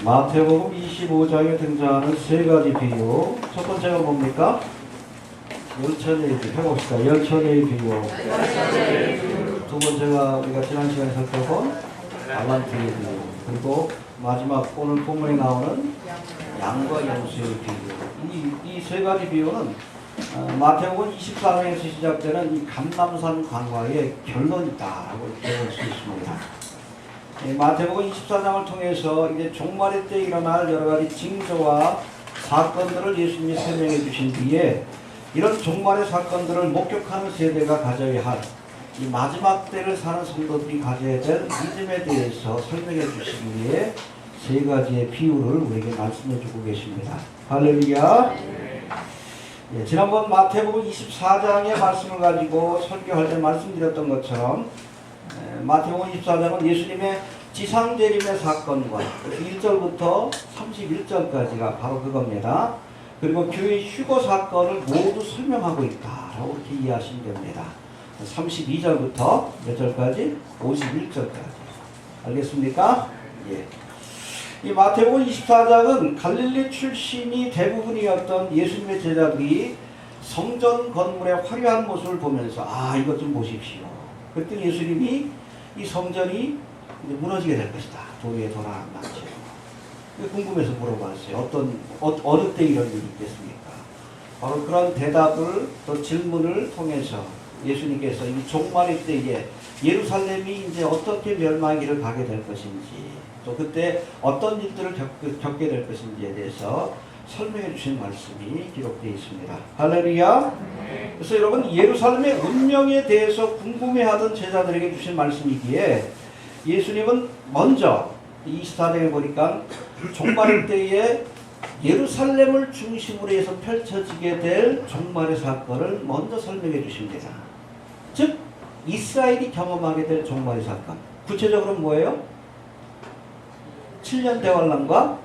마태복음 25장에 등장하는 세 가지 비유. 첫 번째가 뭡니까? 열천의 비유. 해봅시다. 열천의 비유. 두 번째가 우리가 지난 시간에 살펴본 달란트의 비유. 그리고 마지막 오늘 본문에 나오는 양과 염소의 비유. 이 세 가지 비유는 마태복음 24장에서 시작되는 이 감람산 광화의 결론이다라고 볼 수 있습니다. 마태복음 24장을 통해서 이제 종말의 때 일어날 여러 가지 징조와 사건들을 예수님이 설명해 주신 뒤에 이런 종말의 사건들을 목격하는 세대가 가져야 할 이 마지막 때를 사는 성도들이 가져야 될 믿음에 대해서 설명해 주시기 위해 세 가지의 비유를 우리에게 말씀해 주고 계십니다. 할렐루야. 예, 지난번 마태복음 24장의 말씀을 가지고 설교할 때 말씀드렸던 것처럼 마태복음 24장은 예수님의 지상재림의 사건과 1절부터 31절까지가 바로 그겁니다. 그리고 교회 휴거 사건을 모두 설명하고 있다라고 이렇게 이해하시면 됩니다. 32절부터 몇 절까지? 51절까지. 알겠습니까? 예. 이 마태복음 24장은 갈릴리 출신이 대부분이었던 예수님의 제자들이 성전 건물의 화려한 모습을 보면서 이것 좀 보십시오. 그때 예수님이 이 성전이 이제 무너지게 될 것이다. 도리에 돌아앉지. 궁금해서 물어봤어요. 어느 때 이런 일이 있겠습니까? 바로 그런 대답을 또 질문을 통해서 예수님께서 이 종말의 때에 예루살렘이 이제 어떻게 멸망기를 가게 될 것인지 또 그때 어떤 일들을 겪게 될 것인지에 대해서 설명해 주신 말씀이 기록되어 있습니다. 할렐루야. 그래서 여러분 예루살렘의 운명에 대해서 궁금해하던 제자들에게 주신 말씀이기에 예수님은 먼저 24장에 보니까 종말의 때에 예루살렘을 중심으로 해서 펼쳐지게 될 종말의 사건을 먼저 설명해 주십니다. 즉 이스라엘이 경험하게 될 종말의 사건. 구체적으로 뭐예요? 7년 대환란과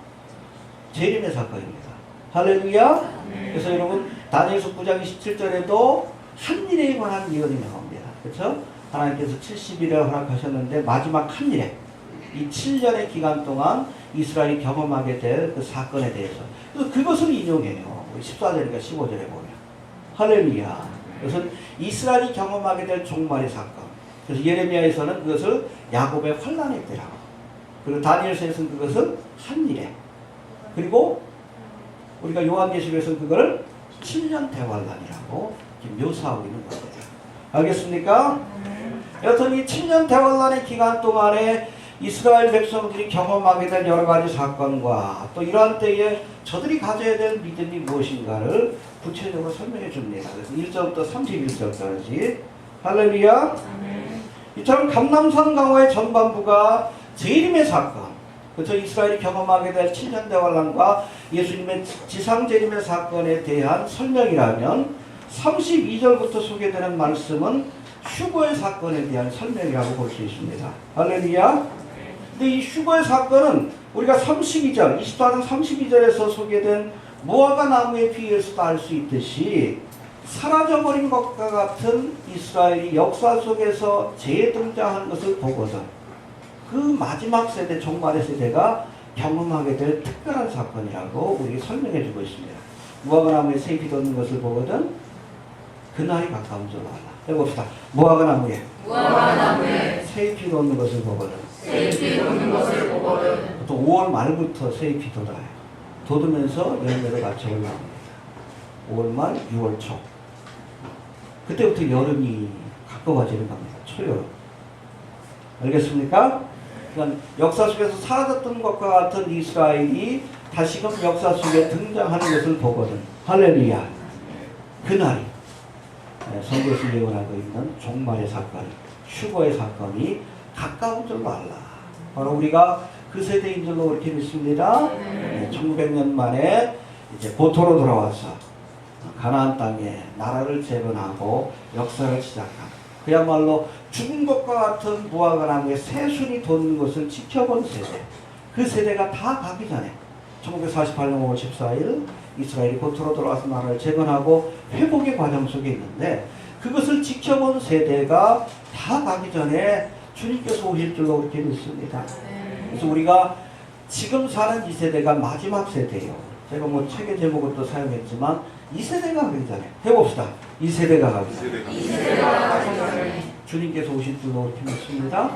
재림의 사건입니다. 할렐루야. 그래서 여러분 다니엘서 9장 27절에도 한 일에 관한 예언이 나옵니다. 그렇죠? 하나님께서 70일을 허락하셨는데 마지막 한 일에 이 7년의 기간 동안 이스라엘이 경험하게 될 그 사건에 대해서 그래서 그것을 인용해요. 14절이니까 15절에 보면 할렐루야. 그것은 이스라엘이 경험하게 될 종말의 사건. 그래서 예레미야에서는 그것을 야곱의 환난의 때라고, 그리고 다니엘서에서는 그것을 한 일에, 그리고 우리가 요한계시록에서는 그걸 7년 대환란이라고 묘사하고 있는 겁니다. 알겠습니까? 여튼 이 7년 대환란의 기간 동안에 이스라엘 백성들이 경험하게 될 여러 가지 사건과 또 이러한 때에 저들이 가져야 될 믿음이 무엇인가를 구체적으로 설명해 줍니다. 그래서 1절부터 31절까지. 할렐루야. 이처럼 감람산 강화의 전반부가 재림의 사건, 그렇죠? 이스라엘이 경험하게 될 7년 대환란과 예수님의 지상재림의 사건에 대한 설명이라면 32절부터 소개되는 말씀은 휴거의 사건에 대한 설명이라고 볼 수 있습니다. 할렐루야. 근데 이 휴거의 사건은 우리가 32절, 24장 32절에서 소개된 무화과 나무에 비유해서도 알 수 있듯이 사라져버린 것과 같은 이스라엘이 역사 속에서 재등장하는 것을 보거든 그 마지막 세대, 종말의 세대가 경험하게 될 특별한 사건이라고 우리에게 설명해 주고 있습니다. 무화과 나무에 새잎이 돋는 것을 보거든 그날이 가까운 줄 알아. 해봅시다. 무화과 나무에 새잎이 돋는 것을 보거든. 또 5월 말부터 새잎이 돋아요. 돋으면서 열매로 같이 올라옵니다. 5월 말, 6월 초. 그때부터 여름이 가까워지는 겁니다. 초여름. 알겠습니까? 그러니까 역사 속에서 사라졌던 것과 같은 이스라엘이 다시금 역사 속에 등장하는 것을 보거든. 할렐루야. 그날이 성경에서 예언하고 있는 종말의 사건, 휴거의 사건이 가까운 줄로 알라. 바로 우리가 그 세대인 줄로 그렇게 믿습니다. 1900년 만에 이제 고토로 돌아와서 가나안 땅에 나라를 재건하고 역사를 시작한 그야말로 죽은 것과 같은 무화과 나무에 새순이 돋는 것을 지켜본 세대. 그 세대가 다 가기 전에 1948년 5월 14일 이스라엘이 고토로 돌아와서 나라를 재건하고 회복의 과정 속에 있는데 그것을 지켜본 세대가 다 가기 전에 주님께서 오실 줄로 그렇게 믿습니다. 그래서 우리가 지금 사는 이 세대가 마지막 세대예요. 제가 뭐 책의 제목을 또 사용했지만 이 세대가 가기 전에 해봅시다. 이 세대가 가기 전에 주님께서 오실 줄로 믿습니다.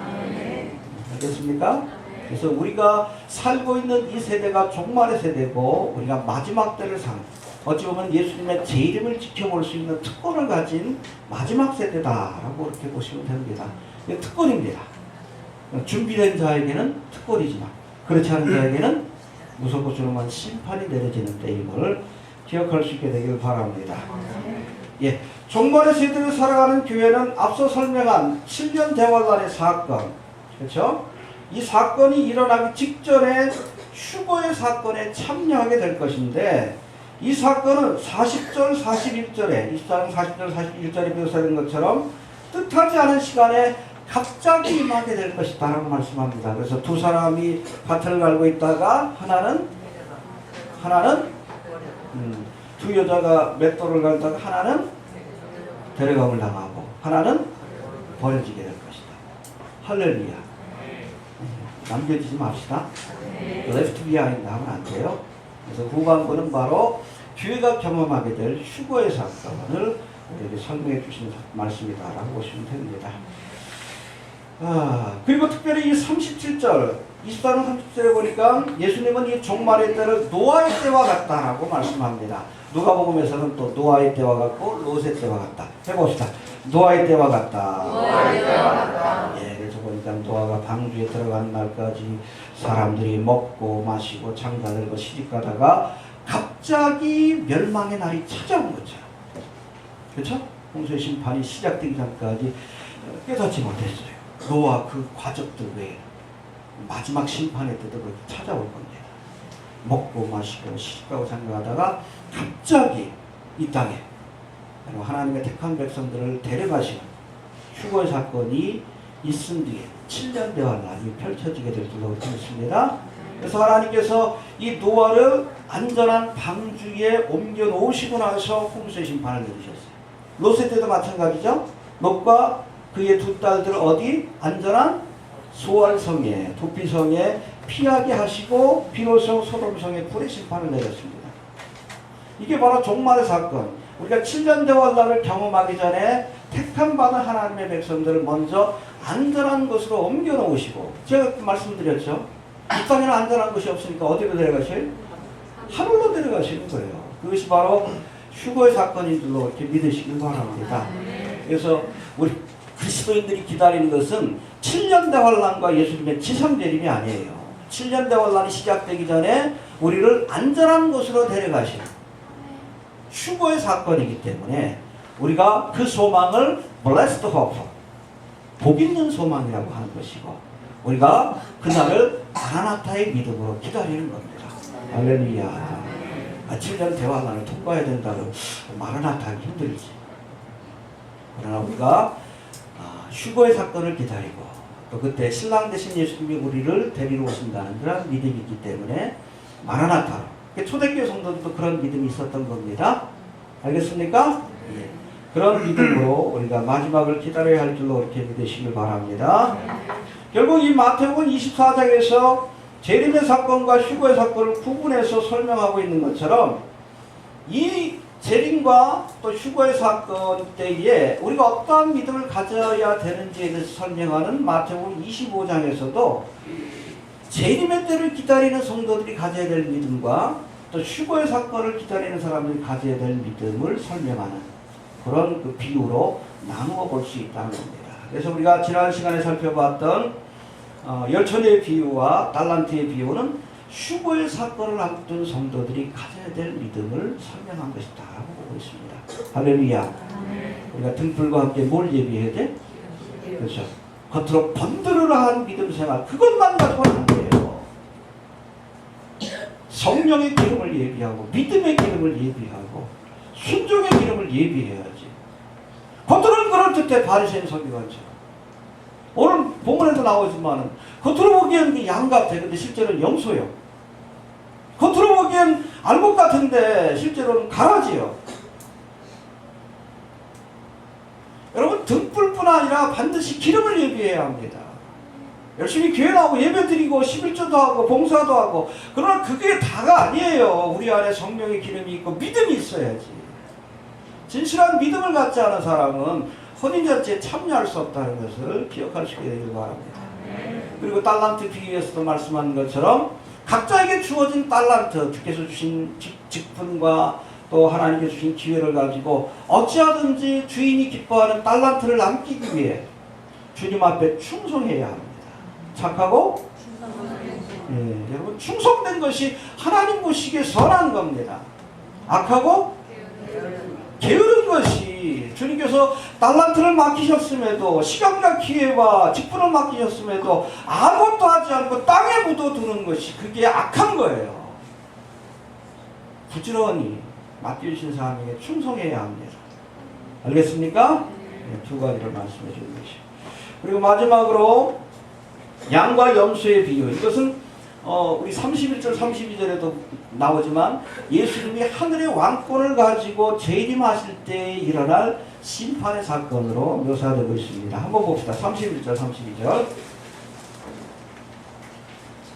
알겠습니까? 그래서 우리가 살고 있는 이 세대가 종말의 세대고 우리가 마지막 때를 사는, 어찌 보면 예수님의 재림을 지켜볼 수 있는 특권을 가진 마지막 세대다라고 이렇게 보시면 됩니다. 이게 특권입니다. 준비된 자에게는 특권이지만 그렇지 않은 자에게는 무섭고 조롱한 심판이 내려지는 때임을 기억할 수 있게 되길 바랍니다. 예, 종말의 세대를 살아가는 교회는 앞서 설명한 7년 대환란의 사건, 그렇죠? 이 사건이 일어나기 직전에 휴거의 사건에 참여하게 될 것인데, 이 사건은 40절, 41절에 24장 40절, 41절에 묘사된 것처럼 뜻하지 않은 시간에 갑자기 임하게 될 것이다 라고 말씀합니다. 그래서 두 사람이 밭을 갈고 있다가 하나는 두 여자가 맷돌을 갈다가 하나는 데려감을 당하고 하나는 버려지게 될 것이다. 할렐루야. 남겨지지 맙시다. left behind 하면 안 돼요. 그래서 후반부는 바로 교회가 경험하게 될 휴거의 사건을 우리에게 설명해 주신 말씀이다라고 보시면 됩니다. 그리고 특별히 이 37절, 24장 30절에 보니까 예수님은 이 종말의 때를 노아의 때와 같다라고 말씀합니다. 누가복음에서는 또 노아의 때와 같고 롯의 때와 같다. 해봅시다. 노아의 때와 같다. 노아의 때와 같다. 예, 그래서 보니까 노아가 방주에 들어간 날까지 사람들이 먹고 마시고 장가들고 시집가다가 갑자기 멸망의 날이 찾아온 거죠. 그렇죠? 홍수의 심판이 시작되기 전까지 깨닫지 못했어요. 노아 그 과적들 외에 마지막 심판의 때도 그렇게 찾아올 겁니다. 먹고 마시고 시집가고 장가하다가 갑자기 이 땅에 하나님의 택한 백성들을 데려가시는 휴거의 사건이 있은 뒤에 7년 대환란이 펼쳐지게 될 줄로 믿습니다. 그래서 하나님께서 이 노아를 안전한 방주에 옮겨 놓으시고 나서 홍수의 심판을 내리셨어요. 롯의 때도 마찬가지죠. 롯과 그의 두 딸들을 어디? 안전한 소알성에, 도피성에 피하게 하시고 비로소 소돔성에 불의 심판을 내렸습니다. 이게 바로 종말의 사건. 우리가 7년 대환란을 경험하기 전에 택함 받은 하나님의 백성들을 먼저 안전한 곳으로 옮겨 놓으시고, 제가 말씀드렸죠. 이 땅에는 안전한 곳이 없으니까 어디로 데려가셔요? 하늘로 데려가시는 거예요. 그것이 바로 휴거의 사건인 줄로 이렇게 믿으시길 바랍니다. 그래서 우리 그리스도인들이 기다리는 것은 7년 대환란과 예수님의 지상재림이 아니에요. 7년 대환란이 시작되기 전에 우리를 안전한 곳으로 데려가시는 휴거의 사건이기 때문에 우리가 그 소망을 blessed hope, 복 있는 소망이라고 하는 것이고, 우리가 그날을 마라나타의 믿음으로 기다리는 겁니다. 할렐루야. 7년 대환란을 통과해야 된다고 마라나타 하기 힘들지. 그러나 우리가 휴거의 사건을 기다리고 또 그때 신랑 되신 예수님이 우리를 데리러 오신다는 그런 믿음이 있기 때문에 마라나타, 초대교회 성도들도 그런 믿음이 있었던 겁니다. 알겠습니까? 예. 그런 믿음으로 우리가 마지막을 기다려야 할 줄로 이렇게 믿으시길 바랍니다. 결국 이 마태복음 24장에서 재림의 사건과 휴거의 사건을 구분해서 설명하고 있는 것처럼 이 재림과 또 휴거의 사건 때에 우리가 어떠한 믿음을 가져야 되는지에 대해서 설명하는 마태복음 25장에서도 재림의 때를 기다리는 성도들이 가져야 될 믿음과 또 휴거의 사건을 기다리는 사람들이 가져야 될 믿음을 설명하는 그런 그 비유로 나누어 볼 수 있다는 겁니다. 그래서 우리가 지난 시간에 살펴봤던 열처녀의 비유와 달란트의 비유는 휴거의 사건을 앞둔 성도들이 가져야 될 믿음을 설명한 것이다 라고 보고 있습니다. 할렐루야. 우리가 등불과 함께 뭘 예비해야 돼? 그렇죠. 겉으로 번드르르한 믿음 생활, 그것만 가지고는 안 돼요. 성령의 기름을 예비하고 믿음의 기름을 예비하고 순종의 기름을 예비해야지. 겉으로는 그럴듯해. 바리새인 서기관처럼. 오늘 본문에도 나오지만 겉으로 보기엔 양 같아. 근데 실제로는 염소요. 겉으로 보기엔 알곡 같은데 실제로는 가라지요. 여러분, 등불뿐 아니라 반드시 기름을 예비해야 합니다. 열심히 교회 나오고 예배 드리고 11조도 하고 봉사도 하고, 그러나 그게 다가 아니에요. 우리 안에 성령의 기름이 있고 믿음이 있어야지. 진실한 믿음을 갖지 않은 사람은 혼인잔치에 참여할 수 없다는 것을 기억할 수 있게 되길 바랍니다. 그리고 달란트 비유에서도 말씀한 것처럼 각자에게 주어진 달란트, 주께서 주신 직분과 또 하나님께 주신 기회를 가지고 어찌하든지 주인이 기뻐하는 달란트를 남기기 위해 주님 앞에 충성해야 합니다. 착하고 여러분, 충성된 것이 하나님 보시기에 선한 겁니다. 악하고 게으른 것이, 주님께서 달란트를 맡기셨음에도, 시간과 기회와 직분을 맡기셨음에도 아무것도 하지 않고 땅에 묻어두는 것이 그게 악한 거예요. 부지런히 맡겨주신 사람에게 충성해야 합니다. 알겠습니까? 네, 두 가지를 말씀해 주는 것이요. 그리고 마지막으로 양과 염소의 비유. 이것은 우리 31절 32절에도 나오지만 예수님이 하늘의 왕권을 가지고 재림하실 때 일어날 심판의 사건으로 묘사되고 있습니다. 한번 봅시다. 31절 32절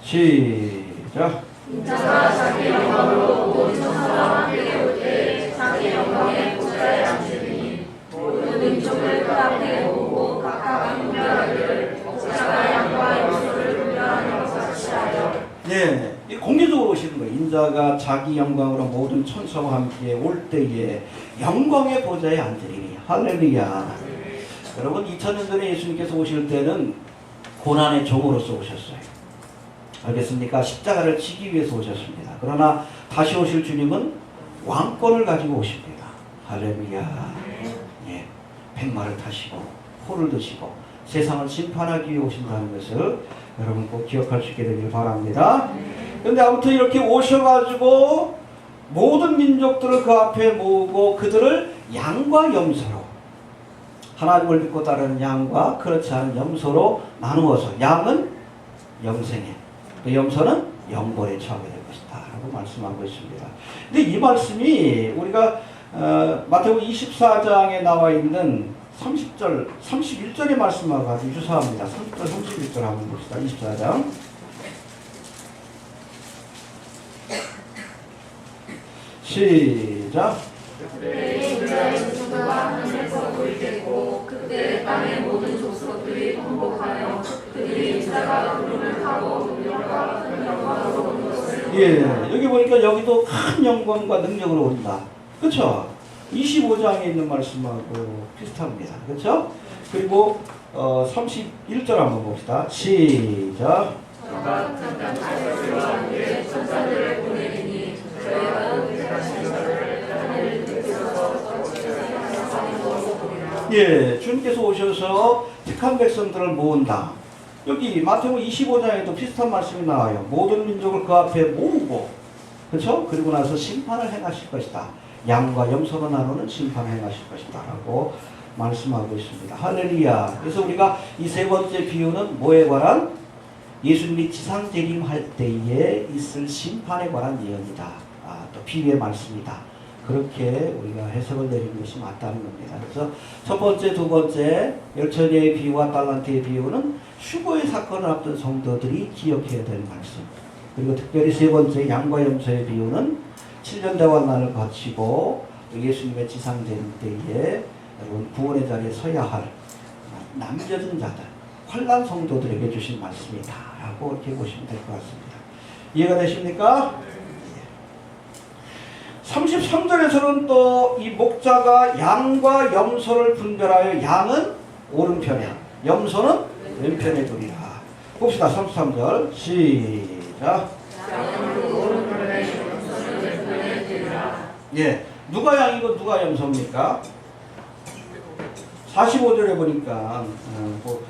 시작. 인자가 자기 영광으로 모든 천사와 함께 올 때 자기 영광의 보좌에 앉으니 모든 민족을 그 앞에 모으고 각각 분별하기를 자가 양과 염소를 분별하는 것 같이 하여. 네, 공개적으로 오시는 거예요. 인자가 자기 영광으로 모든 천사와 함께 올 때에 영광의 보좌에 앉으리니. 할렐루야. 여러분, 2000년 전에 예수님께서 오실 때는 고난의 종으로서 오셨어요. 알겠습니까? 십자가를 지기 위해서 오셨습니다. 그러나 다시 오실 주님은 왕권을 가지고 오십니다. 할렐루야. 예, 백마를 타시고 포를 드시고 세상을 심판하기 위해 오신다는 것을 여러분 꼭 기억할 수 있게 되길 바랍니다. 그런데 아무튼 이렇게 오셔가지고 모든 민족들을 그 앞에 모으고 그들을 양과 염소로, 하나님을 믿고 따르는 양과 그렇지 않은 염소로 나누어서, 양은 영생에, 또 염소는 영벌에 처하게 될 것이다 라고 말씀하고 있습니다. 근데 이 말씀이 우리가 마태복음 24장에 나와 있는 30절, 31절의 말씀하고 아주 유사합니다. 30절, 31절 한번 봅시다. 24장. 시작. 그때 인자의 모습과 하늘에서 보이겠고 그때 땅의 모든 족속들이 통곡하여 그들이 인자가 구름을 타고 능력과 큰 영광으로 온 것을. 예, 여기 보니까 여기도 큰 영광과 능력으로 온다. 그렇죠? 25장에 있는 말씀하고 비슷합니다. 그렇죠? 그리고 31절 한번 봅시다. 시작. 저가 잠깐 다시와 함께 천사들을 보내리니 저희가 은혜하신 자를 하늘을 들으셔서 세상에 모으리라. 예, 주님께서 오셔서 택한 백성들을 모은다. 여기 마태복음 25장에도 비슷한 말씀이 나와요. 모든 민족을 그 앞에 모으고, 그렇죠? 그리고 나서 심판을 행하실 것이다. 양과 염소로 나누는 심판을 행하실 것이다 라고 말씀하고 있습니다. 할렐루야. 그래서 우리가 이 세 번째 비유는 뭐에 관한? 예수님이 지상 재림할 때에 있을 심판에 관한 예언이다. 또 비유의 말씀이다. 그렇게 우리가 해석을 내리는 것이 맞다는 겁니다. 그래서 첫 번째, 두 번째 열처녀의 비유와 달란트의 비유는 휴거의 사건을 앞둔 성도들이 기억해야 될 말씀. 그리고 특별히 세 번째 양과 염소의 비유는 7년 대환난을 거치고 예수님의 지상 재림 때에 여러분 구원의 자리에 서야 할 남겨진 자들, 환난 성도들에게 주신 말씀이다 라고 이렇게 보시면 될 것 같습니다. 이해가 되십니까? 33절에서는 또 이 목자가 양과 염소를 분별하여 양은 오른편에, 염소는 왼편에 두리라. 봅시다. 33절 시작. 예, 누가 양이고 누가 염소입니까? 45절에 보니까 뭐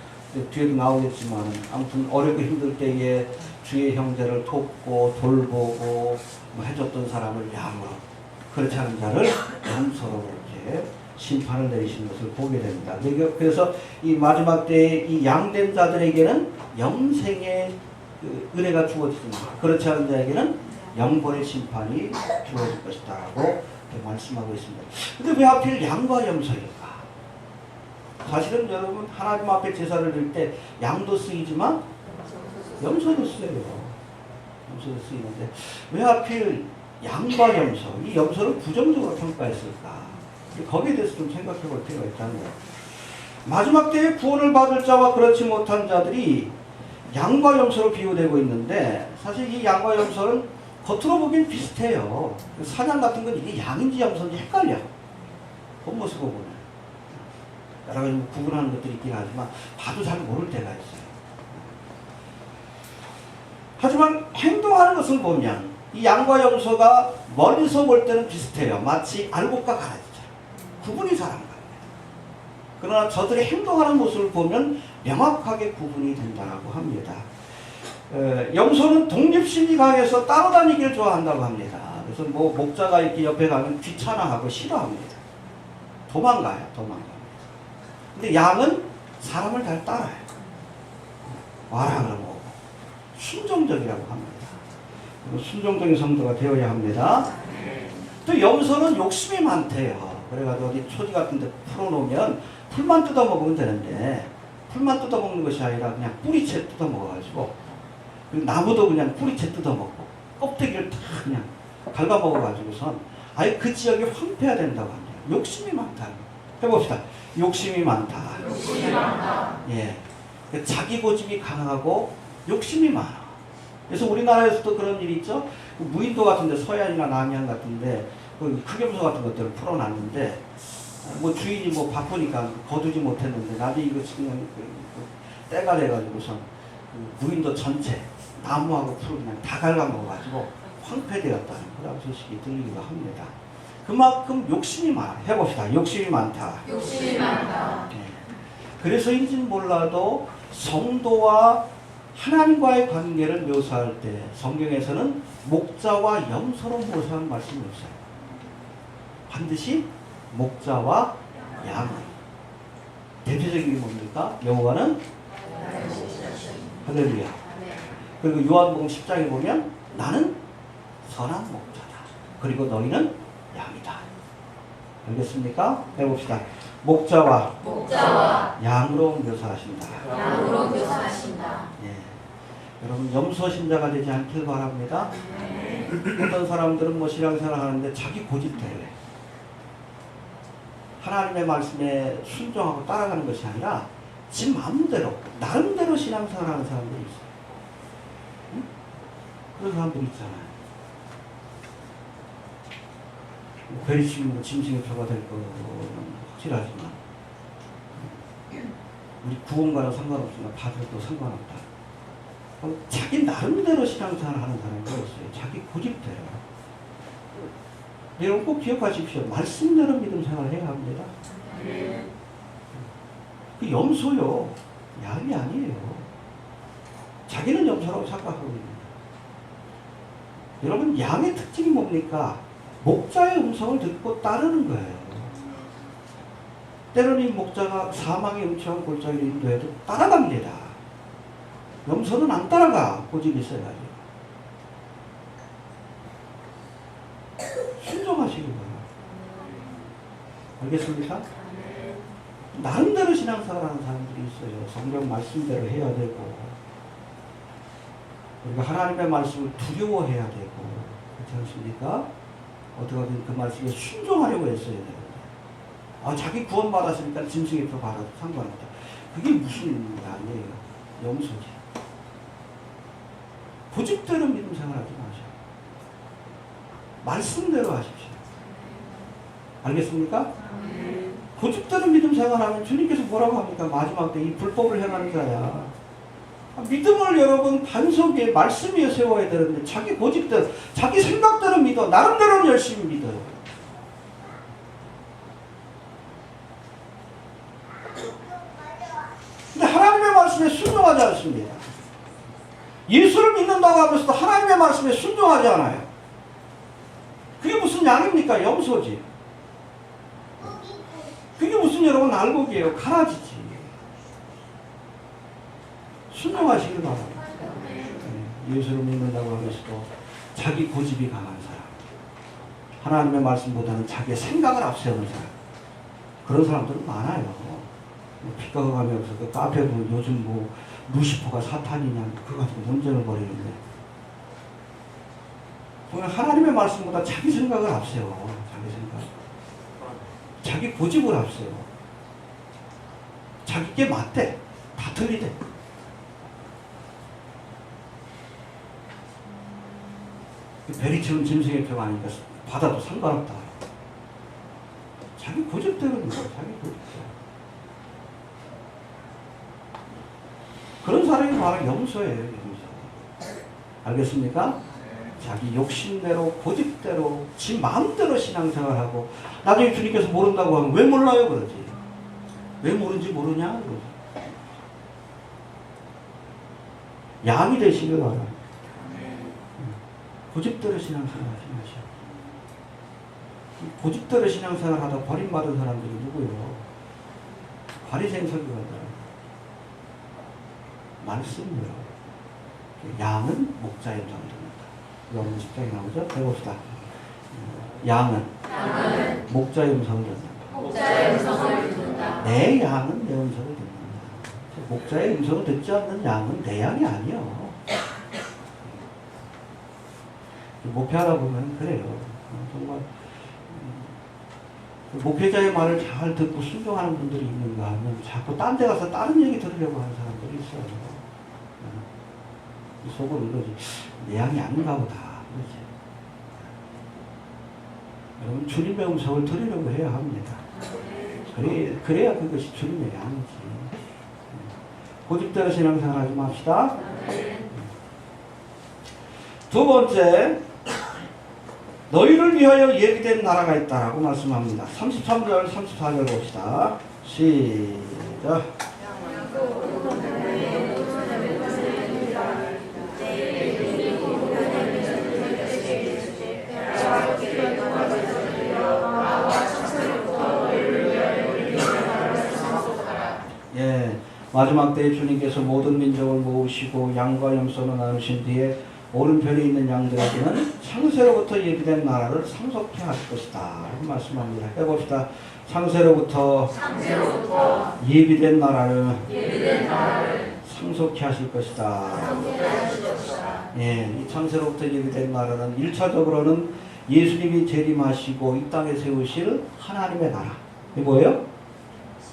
뒤에도 나오겠지만 아무튼 어렵고 힘들 때에 주의 형제를 돕고 돌보고 뭐 해줬던 사람을 양으로, 그렇지 않은 자를 염소로 이렇게 심판을 내리시는 것을 보게 됩니다. 그래서 이 마지막 때에 이 양된 자들에게는 영생의 그 은혜가 주어지지만 그렇지 않은 자에게는 영벌의 심판이 주어질 것이다 라고 말씀하고 있습니다. 근데 왜 하필 양과 염소일까? 사실은 여러분 하나님 앞에 제사를 드릴 때 양도 쓰이지만 염소도 쓰여요. 염소도 쓰이는데 왜 하필 양과 염소, 이 염소를 부정적으로 평가했을까? 거기에 대해서 좀 생각해 볼 필요가 있다는 거예요. 마지막 때에 구원을 받을 자와 그렇지 못한 자들이 양과 염소로 비유되고 있는데 사실 이 양과 염소는 겉으로 보기엔 비슷해요. 사냥 같은 건 이게 양인지 염소인지 헷갈려. 겉모습을 보면. 여러 가지 구분하는 것들이 있긴 하지만 봐도 잘 모를 때가 있어요. 하지만 행동하는 것을 보면 이 양과 염소가 멀리서 볼 때는 비슷해요. 마치 알곡과 가라지처럼. 구분이 잘 안 갑니다. 그러나 저들의 행동하는 모습을 보면 명확하게 구분이 된다고 합니다. 염소는 독립심이 강해서 따라다니기를 좋아한다고 합니다. 그래서 뭐 목자가 이렇게 옆에 가면 귀찮아하고 싫어합니다. 도망갑니다. 근데 양은 사람을 잘 따라요. 와라 그러면 오고. 순종적이라고 합니다. 순종적인 성도가 되어야 합니다. 또 염소는 욕심이 많대요. 그래가지고 어디 초지 같은 데 풀어놓으면 풀만 뜯어먹으면 되는데 풀만 뜯어먹는 것이 아니라 그냥 뿌리채 뜯어먹어가지고 그리고 나무도 그냥 뿌리채 뜯어먹고 껍데기를 다 그냥 갉아먹어가지고선 아예 그 지역이 황폐해야 된다고 합니다. 욕심이 많다. 해봅시다. 욕심이 많다. 예, 자기 고집이 강하고 욕심이 많아. 그래서 우리나라에서도 그런 일이 있죠. 무인도 같은데 서해안이나 남해안 같은데 흑염소 같은 것들을 풀어놨는데 뭐 주인이 뭐 바쁘니까 거두지 못했는데 나중에 이거 그냥 때가 돼가지고선 무인도 전체 나무하고 풀을 그냥 다 갉아먹어가지고 황폐되었다는 그런 소식이 들리기도 합니다. 그만큼 욕심이 많아. 해봅시다. 욕심이 많다. 욕심이 많다. 네. 그래서인지는 몰라도 성도와 하나님과의 관계를 묘사할 때 성경에서는 목자와 염소로 묘사하는 말씀이 없어요. 반드시 목자와 양. 대표적인 게 뭡니까? 여호와는 할렐루야. 그리고 요한복음 10장에 보면 나는 선한 목자다. 그리고 너희는 양이다. 알겠습니까? 해봅시다. 목자와 양으로 묘사하신다. 양으로 묘사하신다. 예. 여러분 염소 신자가 되지 않길 바랍니다. 어떤 사람들은 뭐 신앙생활 하는데 자기 고집대로 해. 하나님의 말씀에 순종하고 따라가는 것이 아니라 지 마음대로 나름대로 신앙생활 하는 사람들이 있어요. 응? 그런 사람들이 있잖아요. 괴리심이 뭐 짐승의 표가 될 거는 확실하지만 우리 구원과는 상관없으나 받아도 상관없다. 자기 나름대로 신앙생활을 하는 사람이 있어요. 자기 고집대로. 여러분 꼭 기억하십시오. 말씀대로 믿음 생활을 해야 합니다. 그 염소요. 양이 아니에요. 자기는 염소라고 착각하고 있습니다. 여러분 양의 특징이 뭡니까? 목자의 음성을 듣고 따르는 거예요. 때로는 이 목자가 사망의 음침한 골짜기를 인도해도 따라갑니다. 염소는 안 따라가. 고집이 있어가지고. 순종하시는 거예요. 알겠습니까? 나름대로 신앙생활하는 사람들이 있어요. 성경 말씀대로 해야 되고 그리고 하나님의 말씀을 두려워해야 되고 그렇지 않습니까? 어떻게든 그 말씀에 순종하려고 했어야 돼요. 자기 구원받았으니까 짐승의 표 받아도 상관없다. 그게 무슨 의미가 아니에요. 염소지. 고집대로 믿음 생활하지 마세요. 말씀대로 하십시오. 알겠습니까? 고집대로 믿음 생활하면 주님께서 뭐라고 합니까? 마지막 때 이 불법을 행하는 자야. 믿음을 여러분 반석 위에 말씀 위에 세워야 되는데 자기 고집대로 자기 생각대로 믿어. 나름대로는 열심히 믿어요. 근데 하나님의 말씀에 순종하지 않습니다. 예수를 믿는다고 하면서도 하나님의 말씀에 순종하지 않아요. 그게 무슨 양입니까? 염소지. 그게 무슨 여러분 알곡이에요. 가라지지. 순종하시길 바랍니다. 예수를 믿는다고 하면서도 자기 고집이 강한 사람, 하나님의 말씀보다는 자기의 생각을 앞세우는 사람, 그런 사람들은 많아요. 피가 감이 없어. 그 카페 보면 요즘 뭐 루시퍼가 사탄이냐 그거 가지고 논쟁을 벌이는데 보면 하나님의 말씀보다 자기 생각을 앞세워. 자기 생각. 자기 고집을 앞세워. 자기게 맞대. 다 틀리대. 베리처럼 짐승의 표가 아니니까 받아도 상관없다. 자기 고집대로는 거야. 자기 고집대로. 그런 사람이 바로 염소예요. 염소. 알겠습니까? 자기 욕심대로 고집대로 지 마음대로 신앙생활하고 나중에 주님께서 모른다고 하면 왜 몰라요? 그러지. 왜 모른지 모르냐? 그러지. 양이 되시길 바랍니다. 고집대로 신앙생활 하지 마시오. 고집대로 신앙생활 하다 버림받은 사람들이 누구예요? 바리새인 설교하더라. 말씀이요. 양은 목자의 음성을 듣는다. 요한 10장에 나오죠? 배웁시다. 양은 목자의 음성을 듣는다. 내 양은 내 음성을 듣는다. 목자의 음성을 듣지 않는 양은 내 양이 아니요. 목회하다 보면 그래요. 정말 목회자의 말을 잘 듣고 순종하는 분들이 있는가 하면 자꾸 딴 데 가서 다른 얘기 들으려고 하는 사람들이 있어요. 속으로 이러지. 내 양이 아닌가 보다. 그러지. 여러분 주님의 음성을 들으려고 해야 합니다. 그래야 그것이 주님의 양이지. 고집대로 신앙생활 하지 맙시다. 두 번째, 너희를 위하여 예비된 나라가 있다라고 말씀합니다. 33절, 34절 봅시다. 시작. 예, 마지막 때에 주님께서 모든 민족을 모으시고 양과 염소로 나누신 뒤에 오른편에 있는 양들에게는 창세로부터 예비된 나라를 상속케 하실 것이다 라고 말씀합니다. 해봅시다. 창세로부터 예비된 나라를 상속케 하실 것이다. 예, 이 창세로부터 예비된 나라는 1차적으로는 예수님이 재림하시고 이 땅에 세우실 하나님의 나라. 이게 뭐예요?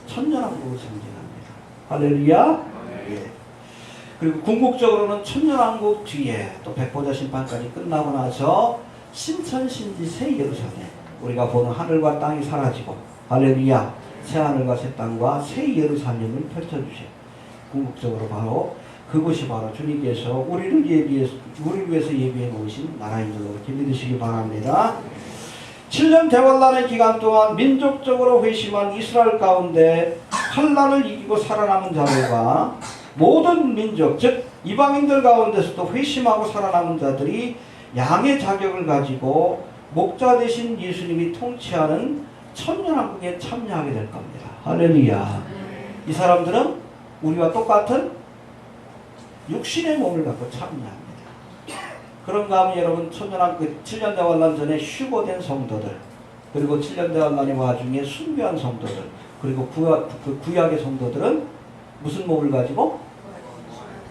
천년왕국을 상징합니다. 할렐루야. 예. 그리고 궁극적으로는 천년왕국 뒤에 또 백보자 심판까지 끝나고 나서 신천신지 새 예루살렘, 우리가 보는 하늘과 땅이 사라지고 할렐루야, 새 하늘과 새 땅과 새 예루살렘을 펼쳐주셔. 궁극적으로 바로 그것이 바로 주님께서 우리를 위해서 예비해 놓으신 나라인 줄로 이렇게 믿으시기 바랍니다. 7년 대환란의 기간 동안 민족적으로 회심한 이스라엘 가운데 환란을 이기고 살아남은 자들과 모든 민족, 즉 이방인들 가운데서도 회심하고 살아남은 자들이 양의 자격을 가지고 목자 되신 예수님이 통치하는 천년왕국에 참여하게 될 겁니다. 할렐루야. 이 사람들은 우리와 똑같은 육신의 몸을 갖고 참여합니다. 그런가 하면 여러분, 천년왕국 7년 대환란 전에 휴거된 성도들, 그리고 7년 대환란의 와중에 순교한 성도들, 그리고 구약의 성도들은 무슨 몸을 가지고?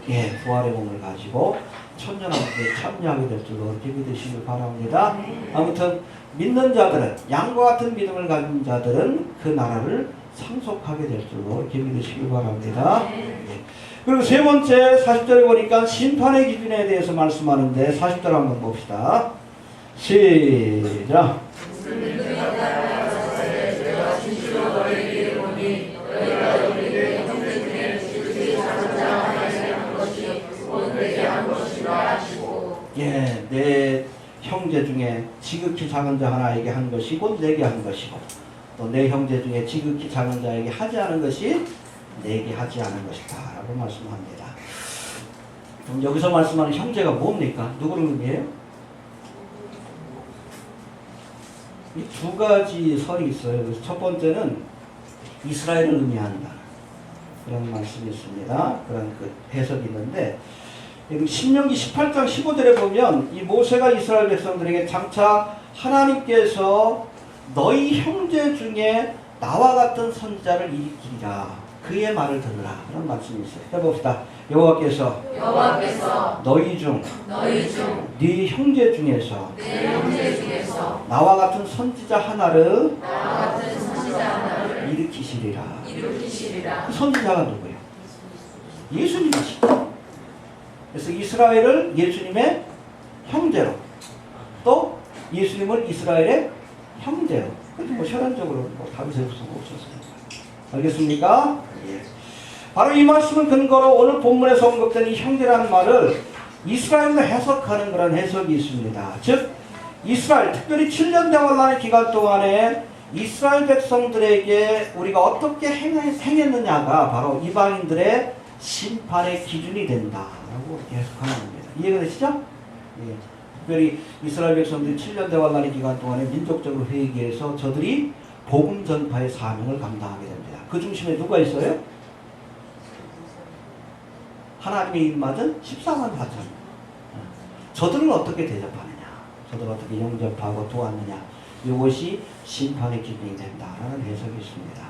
예, 부활의 몸을 가지고 천년왕국에 참여하게 될 줄로 이렇게 믿으시길 바랍니다. 아무튼 믿는 자들은, 양과 같은 믿음을 가진 자들은 그 나라를 상속하게 될 줄로 이렇게 믿으시길 바랍니다. 예. 그리고 세 번째 40절에 보니까 심판의 기준에 대해서 말씀하는데 40절 한번 봅시다. 시작. 예, 내 형제 중에 지극히 작은 자 하나에게 한 것이 곧 내게 한 것이고, 또 내 형제 중에 지극히 작은 자에게 하지 않은 것이 내게 하지 않은 것이다 라고 말씀합니다. 그럼 여기서 말씀하는 형제가 뭡니까? 누구를 의미해요? 이 두 가지 설이 있어요. 그래서 첫 번째는 이스라엘을 의미한다, 그런 말씀이 있습니다. 그런 그 해석이 있는데, 신명기 18장 15절에 보면 이 모세가 이스라엘 백성들에게 장차 하나님께서 너희 형제 중에 나와 같은 선지자를 일으키리라 그의 말을 들으라. 그런 말씀이 있어요. 해봅시다. 여호와께서 너희 중 네 형제 중에서 나와 같은 선지자 하나를 일으키시리라. 그 선지자가 누구예요? 예수님이시죠. 그래서 이스라엘을 예수님의 형제로, 또 예수님을 이스라엘의 형제로. 근데 뭐 혈연적으로 뭐 다윗의 후손으로 오셨습니다. 알겠습니까? 예. 바로 이 말씀을 근거로 오늘 본문에서 언급된 이 형제라는 말을 이스라엘로 해석하는 그런 해석이 있습니다. 즉 이스라엘, 특별히 7년 대환란의 기간 동안에 이스라엘 백성들에게 우리가 어떻게 행했느냐가 바로 이방인들의 심판의 기준이 된다라고 해석하는 겁니다. 이해가 되시죠? 예. 특별히 이스라엘 백성들이 7년 대환란의 기간 동안에 민족적으로 회개해서 저들이 복음 전파의 사명을 감당하게 됩니다. 그 중심에 누가 있어요? 하나님의 입맞은 14만 4천. 저들을 어떻게 대접하느냐, 저들을 어떻게 영접하고 도왔느냐, 이것이 심판의 기준이 된다라는 해석이 있습니다.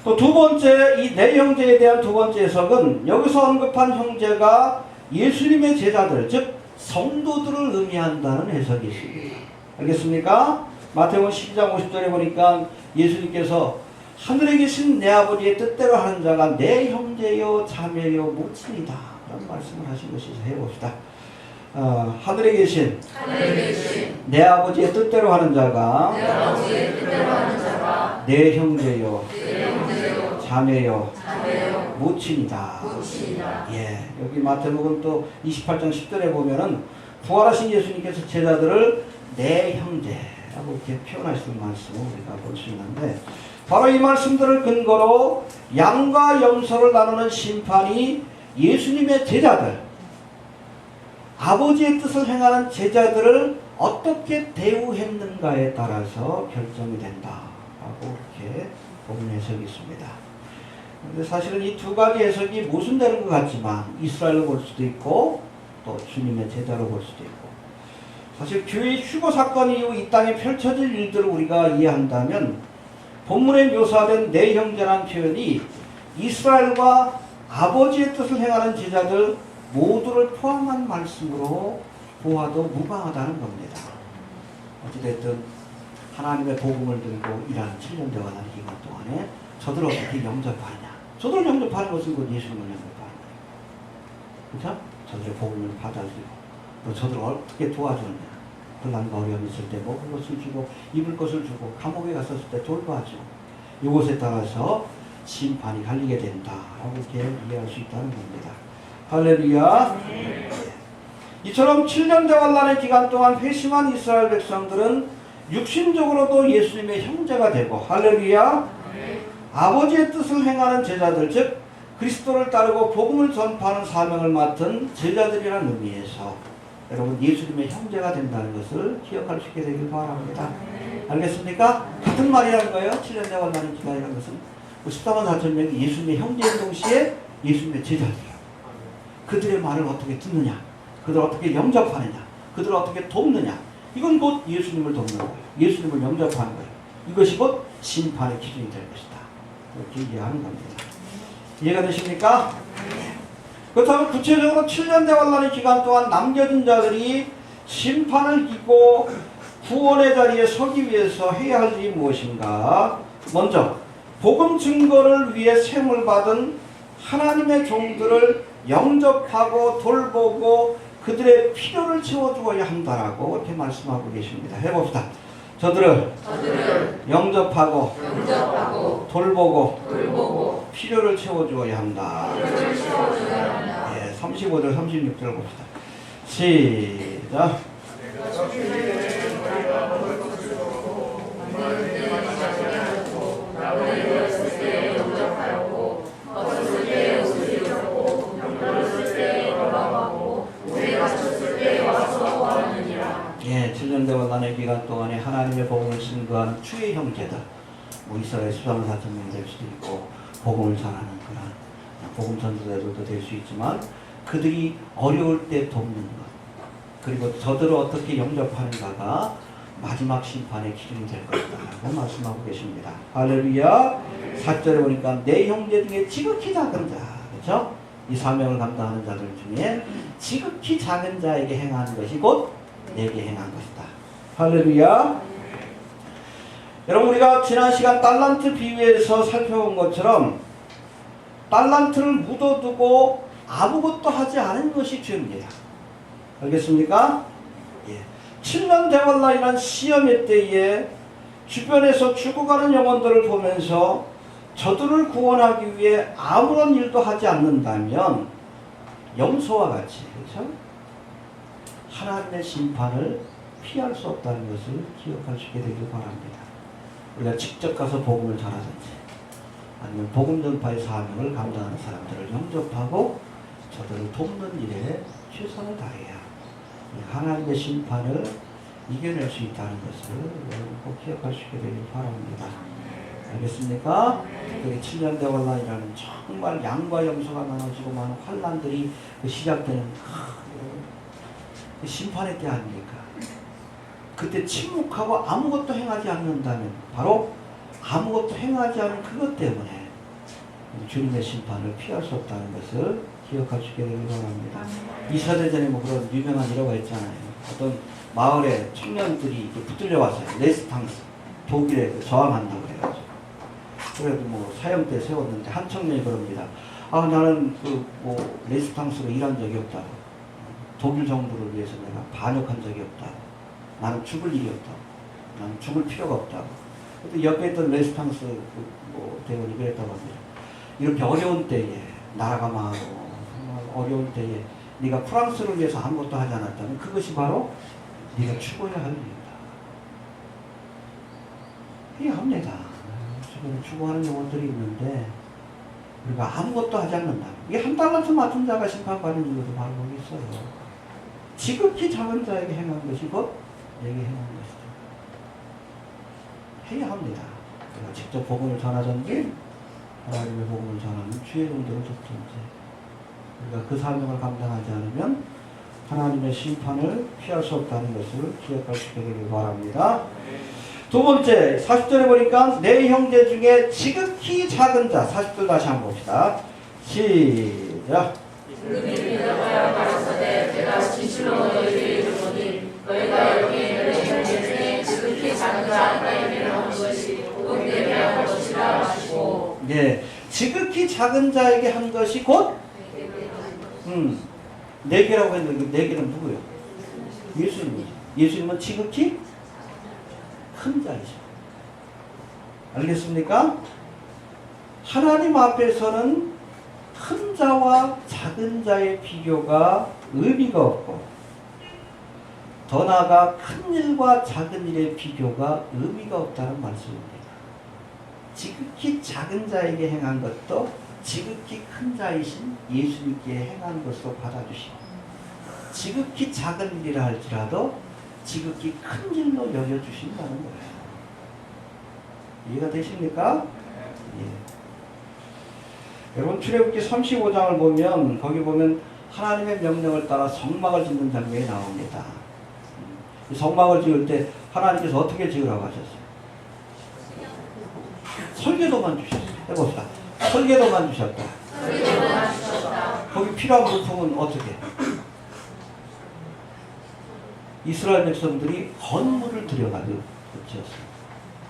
또 두 번째, 이 네 형제에 대한 두 번째 해석은 여기서 언급한 형제가 예수님의 제자들, 즉 성도들을 의미한다는 해석이 있습니다. 알겠습니까? 마태복음 12장 50절에 보니까 예수님께서 하늘에 계신 내 아버지의 뜻대로 하는 자가 내 형제요 자매요 모친이다 라는 말씀을 하신 것이 해봅시다. 하늘에 계신 내 아버지의 뜻대로 하는 자가 내 형제요 자매요 모친이다. 예, 여기 마태복음 또 28장 10절에 보면은 부활하신 예수님께서 제자들을 내 형제라고 이렇게 표현하시는 말씀을 우리가 볼 수 있는데, 바로 이 말씀들을 근거로 양과 염소를 나누는 심판이 예수님의 제자들, 아버지의 뜻을 행하는 제자들을 어떻게 대우했는가에 따라서 결정이 된다라고 이렇게 보는 해석이 있습니다. 그런데 사실은 이 두 가지 해석이 모순되는 것 같지만 이스라엘로 볼 수도 있고 또 주님의 제자로 볼 수도 있고, 사실 교회의 휴거 사건 이후 이 땅에 펼쳐질 일들을 우리가 이해한다면 본문에 묘사된 내 형제라는 표현이 이스라엘과 아버지의 뜻을 행하는 제자들 모두를 포함한 말씀으로 보아도 무방하다는 겁니다. 어찌됐든 하나님의 복음을 들고 일하는 7년 대환란 기간 동안에 저들을 어떻게 영접하느냐, 저들을 영접하는 것은 곧 예수님을 영접하는 거예요. 그렇죠? 저들의 복음을 받아들이고 또 저들을 어떻게 도와주느냐, 혼란과 어려움이 있을 때 먹을 것을 주고 입을 것을 주고 감옥에 갔었을 때 돌봐주고, 이것에 따라서 심판이 갈리게 된다라고 이렇게 이해할 수 있다는 겁니다. 할렐루야. 이처럼 7년 대환란의 기간 동안 회심한 이스라엘 백성들은 육신적으로도 예수님의 형제가 되고, 할렐루야, 아버지의 뜻을 행하는 제자들, 즉 그리스도를 따르고 복음을 전파하는 사명을 맡은 제자들이라는 의미에서 여러분 예수님의 형제가 된다는 것을 기억할 수 있게 되길 바랍니다. 알겠습니까? 같은 말이라는 거예요. 7년 대환란의 기간이라는 것은 14만 4천 명이 예수님의 형제인 동시에 예수님의 제자들이에요. 그들의 말을 어떻게 듣느냐, 그들을 어떻게 영접하느냐, 그들을 어떻게 돕느냐, 이건 곧 예수님을 돕는 거예요. 예수님을 영접하는 거예요. 이것이 곧 심판의 기준이 될 것이다. 이렇게 이해하는 겁니다. 이해가 되십니까? 그렇다면 구체적으로 7년 대환란의 기간 동안 남겨진 자들이 심판을 이기고 구원의 자리에 서기 위해서 해야 할 일이 무엇인가? 먼저 복음 증거를 위해 세움을 받은 하나님의 종들을 영접하고 돌보고 그들의 필요를 채워주어야 한다라고 이렇게 말씀하고 계십니다. 해봅시다. 저들을 영접하고 돌보고 필요를 채워주어야 한다. 예, 35절 36절 봅시다. 시작. 예, 7년 대환란의 기간 동안에 하나님의 복음을 증거한 주의 형제들, 뭐 이스라엘 14만 4천 명이 될 수도 있고 복음을 전하는 그런 복음 전도자들도 될 수 있지만, 그들이 어려울 때 돕는 것, 그리고 저들을 어떻게 영접하는가가 마지막 심판의 기준이 될 것이다 라고 말씀하고 계십니다. 할렐루야. 4절에 보니까 내 형제 중에 지극히 작은 자, 그렇죠? 이 사명을 감당하는 자들 중에 지극히 작은 자에게 행하는 것이 곧 내게 행한 것이다. 할렐루야. 여러분, 우리가 지난 시간 달란트 비유에서 살펴본 것처럼 달란트를 묻어두고 아무것도 하지 않은 것이 죄입니다. 알겠습니까? 예. 7년 대환란이라는 시험의 때에 주변에서 죽어가는 영혼들을 보면서 저들을 구원하기 위해 아무런 일도 하지 않는다면 염소와 같이, 그렇죠? 하나님의 심판을 피할 수 없다는 것을 기억하시게 되길 바랍니다. 우리가 직접 가서 복음을 전하든지 아니면 복음 전파의 사명을 감당하는 사람들을 영접하고 저들을 돕는 일에 최선을 다해야 하나님의 심판을 이겨낼 수 있다는 것을 여러분 꼭 기억하시게 되길 바랍니다. 알겠습니까? 그게 7년 대환란이라는 정말 양과 염소가 나눠지고 많은 환란들이 시작되는 그 심판의 때 아닙니까? 그때 침묵하고 아무것도 행하지 않는다면 바로 아무것도 행하지 않은 그것 때문에 주님의 심판을 피할 수 없다는 것을 기억하시게 되길 바랍니다. 이사대전에 뭐 그런 유명한 일화가 있잖아요. 어떤 마을에 청년들이 이렇게 붙들려 왔어요. 레스탕스, 독일에 저항한다고 해가지고. 그래도 뭐 사형대 세웠는데 한 청년이 그럽니다. 아, 나는 레스탕스로 일한 적이 없다고. 독일 정부를 위해서 내가 반역한 적이 없다고. 나는 죽을 일이 없다고. 나는 죽을 필요가 없다고. 그때 옆에 있던 레스탕스 대원이 그랬다고 합니다. 이렇게 어려운 때에 나라가 망하고 어려운 때에 네가 프랑스를 위해서 아무것도 하지 않았다면 그것이 바로 네가 죽어야 할 일이다. 이해합니다. 지금 죽어가는 영혼들이 있는데 우리가 아무것도 하지 않는다. 이게 한 달란트 맡은 자가 심판받는 이유도 바로 거기 있어요. 지극히 작은 자에게 행한 것이 곧 내게 행한 것이다. 해야 합니다. 내가 직접 복음을 전하든지 하나님의 복음을 전하는 주의 종들을 돕든지 우리가 그 사명을 감당하지 않으면 하나님의 심판을 피할 수 없다는 것을 기억하시게 되길 바랍니다. 두 번째, 40절에 보니까 내 형제 중에 지극히 작은 자, 40절 다시 한번 봅시다. 시작. 그들이 믿어야 가로사대 내가 진실로 너희에게 이르노니 너희가 여기 있는 내 형제 중에 지극히 작은 자 하나에게 한 것이 곧 내게 한 것이라 하시고. 네, 지극히 작은 자에게 한 것이 곧 내게라고 했는데 내게는 누구예요? 예수님이죠. 예수님은 지극히 큰 자이죠. 알겠습니까? 하나님 앞에서는 큰 자와 작은 자의 비교가 의미가 없고 더 나아가 큰 일과 작은 일의 비교가 의미가 없다는 말씀입니다. 지극히 작은 자에게 행한 것도 지극히 큰 자이신 예수님께 행한 것으로 받아주시고 지극히 작은 일이라 할지라도 지극히 큰 일로 여겨주신다는 거예요. 이해가 되십니까? 예. 여러분 출애굽기 35장을 보면 거기 보면 하나님의 명령을 따라 성막을 짓는 장면이 나옵니다. 이 성막을 지을 때 하나님께서 어떻게 지으라고 하셨어요? 설계도만 주셨어요. 해봅시다. 설계도만 주셨다. 거기 필요한 물품은 어떻게? 이스라엘 백성들이 건물을 들여가지고 지었어요.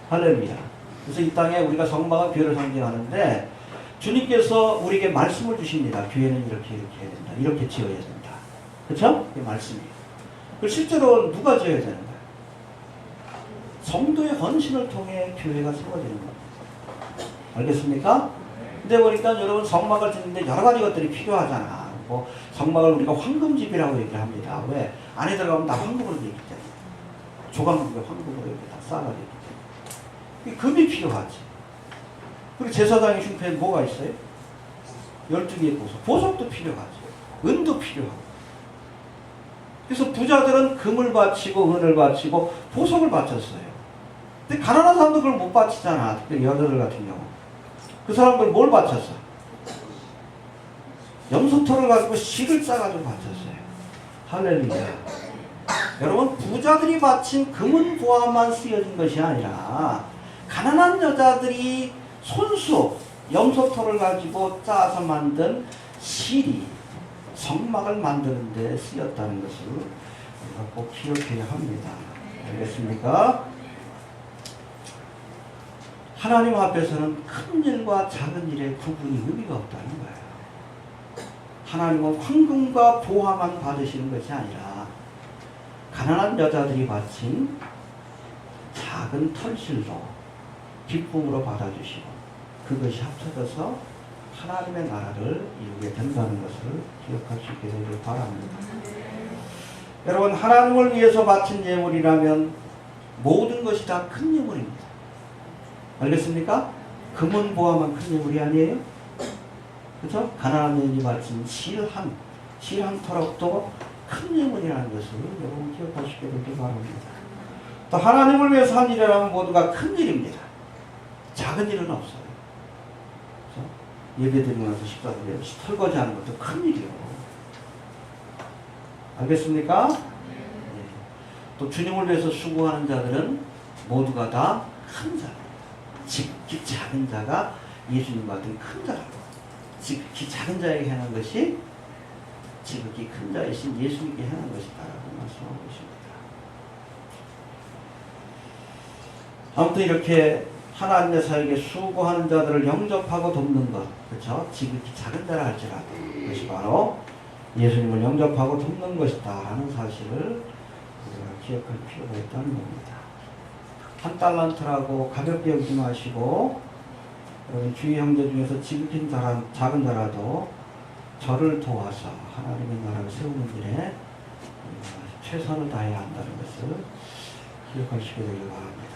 할렐루야. 그래서 이 땅에 우리가 성막은 교회를 상징하는데 주님께서 우리에게 말씀을 주십니다. 교회는 이렇게 해야 된다. 이렇게 지어야 된다. 그렇죠? 이게 말씀이에요. 그 실제로 누가 지어야 되는 거예요? 성도의 헌신을 통해 교회가 세워지는 겁니다. 알겠습니까? 근데 보니까 여러분 성막을 짓는데 여러 가지 것들이 필요하잖아. 뭐 성막을 우리가 황금집이라고 얘기를 합니다. 왜? 안에 들어가면 다 황금으로 되어 있기 때문에. 조각목에 황금으로 이렇게 다 쌓아져 있기 때문에. 금이 필요하지. 그리고 제사장의 흉패에 뭐가 있어요? 12개의 보석. 보석도 필요하지. 은도 필요하고. 그래서 부자들은 금을 바치고 은을 바치고 보석을 바쳤어요. 근데 가난한 사람도 그걸 못 바치잖아. 특별히 여자들 같은 경우. 그 사람들 뭘 바쳤어? 염소털을 가지고 실을 싸가지고 바쳤어요. 할렐루야. 여러분 부자들이 바친 금은 보화만 쓰여진 것이 아니라 가난한 여자들이 손수 염소털을 가지고 짜서 만든 실이 성막을 만드는 데 쓰였다는 것을 우리가 꼭 기억해야 합니다. 알겠습니까? 하나님 앞에서는 큰 일과 작은 일의 구분이 의미가 없다는 거예요. 하나님은 황금과 보화만 받으시는 것이 아니라 가난한 여자들이 바친 작은 털실도 기쁨으로 받아주시고 그것이 합쳐져서 하나님의 나라를 이루게 된다는 것을 기억할 수 있게 되길 바랍니다. 여러분 하나님을 위해서 바친 예물이라면 모든 것이 다 큰 예물입니다. 알겠습니까? 금은 보화만 큰 예물이 아니에요? 그렇죠? 가난한 여인이 바친 실 한 털옥도 큰 예물이라는 것을 여러분 기억할 수 있게 되길 바랍니다. 또 하나님을 위해서 한 일이라면 모두가 큰 일입니다. 작은 일은 없어요. 그렇죠? 예배드리고 나서 식사드리고 설거지하는 것도 큰 일이요. 알겠습니까? 네. 또 주님을 위해서 수고하는 자들은 모두가 다 큰 자입니다. 지극히 작은 자가 예수님 같은 큰 자라고. 지극히 작은 자에게 행한 것이 지극히 큰 자이신 예수님께 행한 것이다라고 말씀하고 계십니다. 아무튼 이렇게 하나님의 사역에 수고하는 자들을 영접하고 돕는 것, 그렇죠? 지극히 작은 자라 할지라도 그것이 바로 예수님을 영접하고 돕는 것이다라는 사실을 우리가 기억할 필요가 있다는 겁니다. 한 달란트라고 가볍게 여기지 마시고 여러분 주위 형제 중에서 지극히 작은 자라도 저를 도와서 하나님의 나라를 세우는 일에 최선을 다해야 한다는 것을 기억하시게 되길 바랍니다.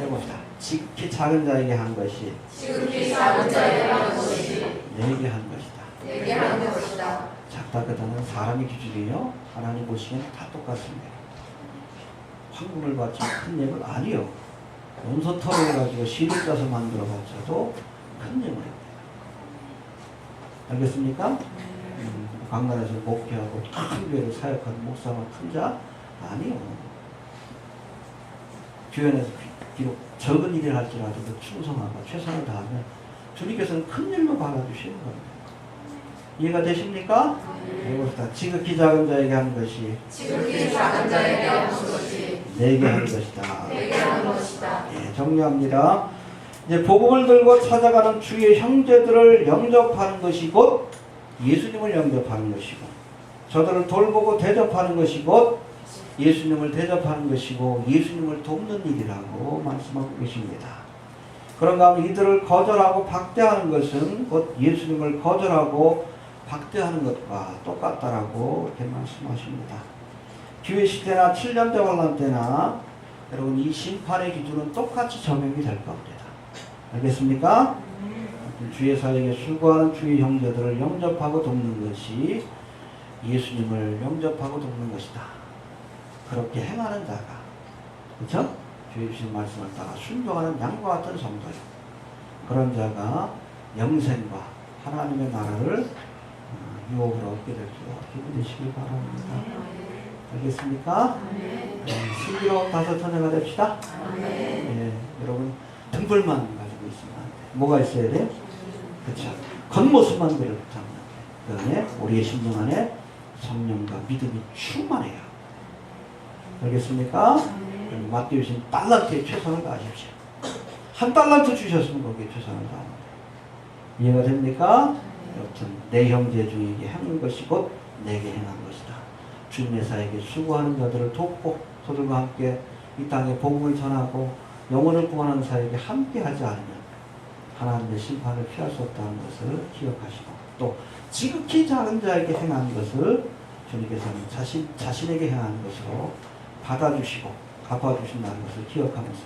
해봅시다. 지극히 작은 자에게 한 것이 지극히 작은 자에게 한 것이 내게 한 것이다. 내게 한 것이다. 작다 크다는 사람의 기준이요. 하나님 보시기엔 다 똑같습니다. 황금을 바치면 큰 예물 아니요. 염소털을 가지고 실을 짜서 만들어 바쳐도 큰 예물입니다. 알겠습니까? 강단에서 목회하고 큰 교회를 사역하는 목사가 큰 자? 아니요. 교회에서 비록 적은 일을 할지라도 충성하고 최선을 다하면 주님께서는 큰 일로 받아주시는 겁니다. 이해가 되십니까? 이것보다 지극히 작은 자에게 한 것이 지극히 작은 자에게 한 것이 내게 한 것이다. 내게 한 것이다. 예, 정리합니다. 이제 복음을 들고 찾아가는 주의 형제들을 영접하는 것이 곧 예수님을 영접하는 것이고 저들을 돌보고 대접하는 것이 곧 예수님을 대접하는 것이고 예수님을 돕는 일이라고 말씀하고 계십니다. 그런가 하면 이들을 거절하고 박대하는 것은 곧 예수님을 거절하고 박대하는 것과 똑같다라고 이렇게 말씀하십니다. 기회 시대나 7년대 환란 때나 여러분 이 심판의 기준은 똑같이 적용이 될 겁니다. 알겠습니까? 주의 사역에 수고하는 주의 형제들을 영접하고 돕는 것이 예수님을 영접하고 돕는 것이다. 그렇게 행하는 자가, 그렇죠? 주의 주신 말씀을 따라 순종하는 양과 같은 성도요. 그런 자가 영생과 하나님의 나라를 유업을 얻게 될 줄 기분 되시길 바랍니다. 알겠습니까? 슬기로운 다섯 처녀가 됩시다. 예, 여러분 등불만 가지고 있으면 안 돼. 뭐가 있어야 돼? 그렇죠. 겉모습만 그렇다면 그 다음에 우리의 심령 안에 성령과 믿음이 충만해요. 알겠습니까? 맡겨 주신 달란트에 최선을 다하십시오. 한 달란트 주셨으면 거기에 최선을 다합니다. 이해가 됩니까? 여튼 내 형제 중에게 행한 것이 곧 내게 행한 것이다. 주님의 사역에 수고하는 자들을 돕고 저들과 함께 이 땅에 복음을 전하고 영혼을 구원하는 사역에 함께 하지 않으면 하나님의 심판을 피할 수 없다는 것을 기억하시고 또 지극히 작은 자에게 행한 것을 주님께서는 자신에게 행하는 것으로 받아주시고 갚아주신다는 것을 기억하면서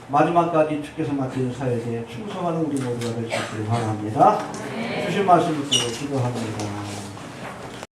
마지막까지 주께서 맡긴 사역에 충성하는 우리 모두가 될 수 있기를 바랍니다. 주신 말씀 듣고 기도합니다.